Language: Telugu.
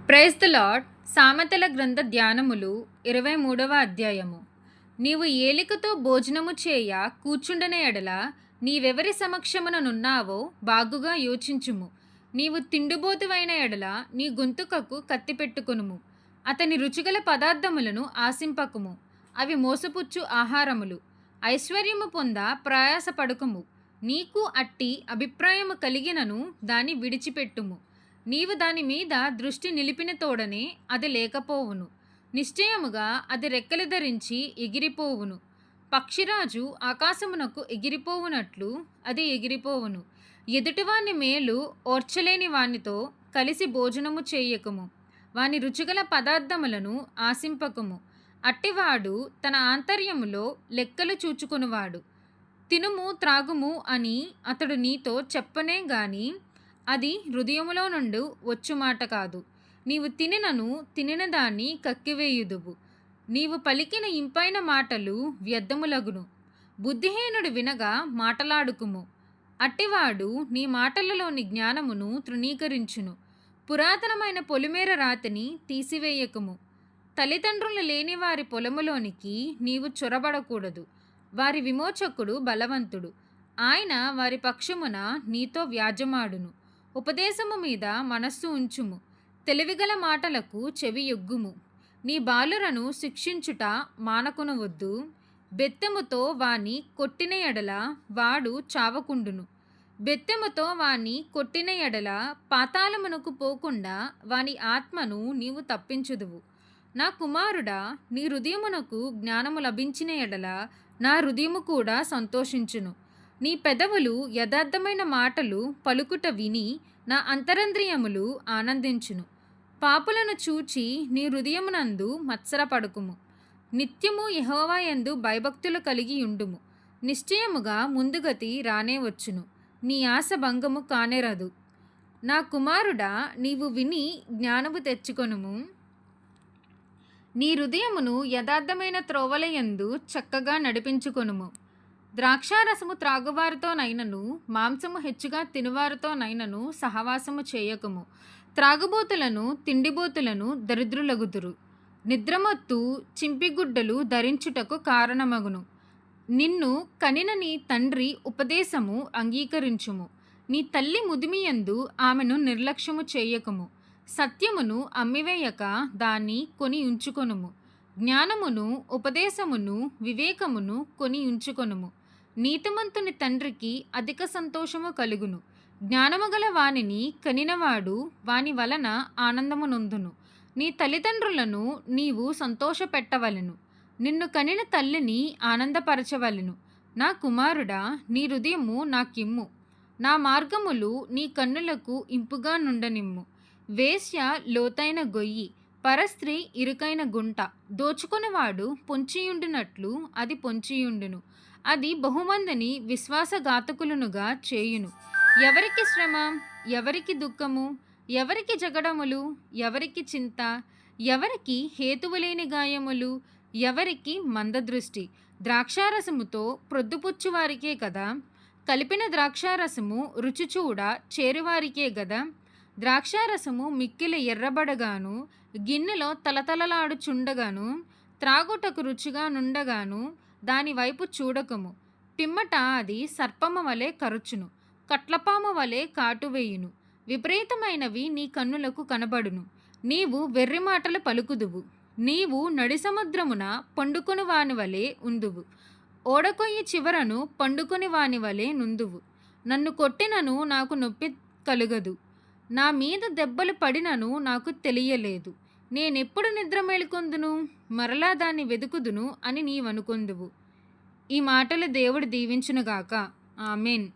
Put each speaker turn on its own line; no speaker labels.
Praise the lord. సామెతల గ్రంథ ధ్యానములు 23వ అధ్యాయము. నీవు ఏలికతో భోజనము చేయ కూర్చుండని ఎడల నీవెవరి సమక్షముననున్నావో బాగుగా యోచించుము. నీవు తిండిబోతువైన ఎడల నీ గొంతుకకు కత్తి పెట్టుకొనుము. అతని రుచిగల పదార్థములను ఆశింపకుము, అవి మోసపుచ్చు ఆహారములు. ఐశ్వర్యము పొంద ప్రయాసపడకుము, నీకు అట్టి అభిప్రాయము కలిగినను దాన్ని విడిచిపెట్టుము. నీవు దాని మీద దృష్టి నిలిపిన తోడనే అది లేకపోవును. నిశ్చయముగా అది రెక్కలు ధరించి ఎగిరిపోవును. పక్షిరాజు ఆకాశమునకు ఎగిరిపోవునట్లు అది ఎగిరిపోవును. ఎదుటివాని మేలు ఓర్చలేని వానితో కలిసి భోజనము చేయకము. వాని రుచిగల పదార్థములను ఆశింపకము. అట్టివాడు తన ఆంతర్యములో లెక్కలు చూచుకునివాడు. తినుము త్రాగుము అని అతడు నీతో చెప్పనే గాని అది హృదయములో నుండి వచ్చు మాట కాదు. నీవు తినిన దాన్ని కక్కివేయుదువు. నీవు పలికిన ఇంపైన మాటలు వ్యర్థములగును. బుద్ధిహీనుడు వినగా మాటలాడుకుము, అట్టివాడు నీ మాటలలోని జ్ఞానమును తృణీకరించును. పురాతనమైన పొలిమేర రాతిని తీసివేయకము. తల్లిదండ్రులు లేని వారి పొలములోనికి నీవు చొరబడకూడదు. వారి విమోచకుడు బలవంతుడు, ఆయన వారి పక్షమున నీతో వ్యాజ్యమాడును. ఉపదేశము మీద మనస్సు ఉంచుము, తెలివిగల మాటలకు చెవి యొగ్గుము. నీ బాలురను శిక్షించుట మానకొనవద్దు. బెత్తెముతో వాని కొట్టిన ఎడల వాడు చావకుండును. బెత్తెముతో వాని కొట్టిన ఎడల పాతాళమునకు పోకుండా వాని ఆత్మను నీవు తప్పించుదువు. నా కుమారుడా, నీ హృదయమునకు జ్ఞానము లభించిన ఎడల నా హృదయము కూడా సంతోషించును. నీ పెదవులు యథార్థమైన మాటలు పలుకుట విని నా అంతరంద్రియములు ఆనందించును. పాపులను చూచి నీ హృదయమునందు మత్సరపడుకుము. నిత్యము యెహోవా యందు భయభక్తులు కలిగి ఉండుము. నిశ్చయముగా ముందుగతి రానే వచ్చును, నీ ఆశ భంగము కానేరదు. నా కుమారుడా, నీవు విని జ్ఞానము తెచ్చుకొనుము. నీ హృదయమును యథార్థమైన త్రోవలయందు చక్కగా నడిపించుకొనుము. ద్రాక్షారసము త్రాగువారితోనైనను మాంసము హెచ్చుగా తినువారితోనైనను సహవాసము చేయకము. త్రాగుబోతులను తిండిబోతులను దరిద్రులగుదురు. నిద్రమొత్తు చింపిగుడ్డలు ధరించుటకు కారణమగును. నిన్ను కనిన నీ తండ్రి ఉపదేశము అంగీకరించుము. నీ తల్లి ముదిమియందు ఆమెను నిర్లక్ష్యము చేయకము. సత్యమును అమ్మివేయక దాన్ని కొని ఉంచుకొనుము. జ్ఞానమును ఉపదేశమును వివేకమును కొని ఉంచుకొనుము. నీతిమంతుని తండ్రికి అధిక సంతోషము కలుగును. జ్ఞానము గల వానిని కనినవాడు వాని వలన ఆనందము నొందును. నీ తల్లిదండ్రులను నీవు సంతోషపెట్టవలెను. నిన్ను కనిన తల్లిని ఆనందపరచవలెను. నా కుమారుడా, నీ హృదయము నాకిమ్ము. నా మార్గములు నీ కన్నులకు ఇంపుగా నుండనిమ్ము. వేశ్య లోతైన గొయ్యి, పరస్త్రీ ఇరుకైన గుంట. దోచుకునివాడు పొంచియుండునట్లు అది పొంచియుండును. అది బహుమందిని విశ్వాసఘాతకులనుగా చేయును. ఎవరికి శ్రమ, ఎవరికి దుఃఖము, ఎవరికి జగడములు, ఎవరికి చింత, ఎవరికి హేతువులేని గాయములు, ఎవరికి మందదృష్టి. ద్రాక్షారసముతో ప్రొద్దుపుచ్చువారికే కదా. కలిపిన ద్రాక్షారసము రుచి చూడ చేరువారికే గదా. ద్రాక్షారసము మిక్కిలి ఎర్రబడగాను గిన్నెలో తలతలలాడుచుండగాను త్రాగుటకు రుచిగా నుండగాను దాని వైపు చూడకము. పిమ్మట అది సర్పము వలె కరుచును, కట్లపాము వలె కాటువేయును. విపరీతమైనవి నీ కన్నులకు కనబడును. నీవు వెర్రి మాటలు పలుకుదువు. నీవు నడి సముద్రమున పండుకొని వాని వలె ఉందువు. ఓడకొయ్యి చివరను పండుకొని వాని వలె నుందువు. నన్ను కొట్టినను నాకు నొప్పి కలుగదు, నా మీద దెబ్బలు పడినను నాకు తెలియలేదు. నేనెప్పుడు నిద్ర మేలుకొందును, మరలా దాన్ని వెదుకుదును అని నీవనుకొందువు. ఈ మాటలు దేవుడు దీవించునుగాక. ఆమెన్.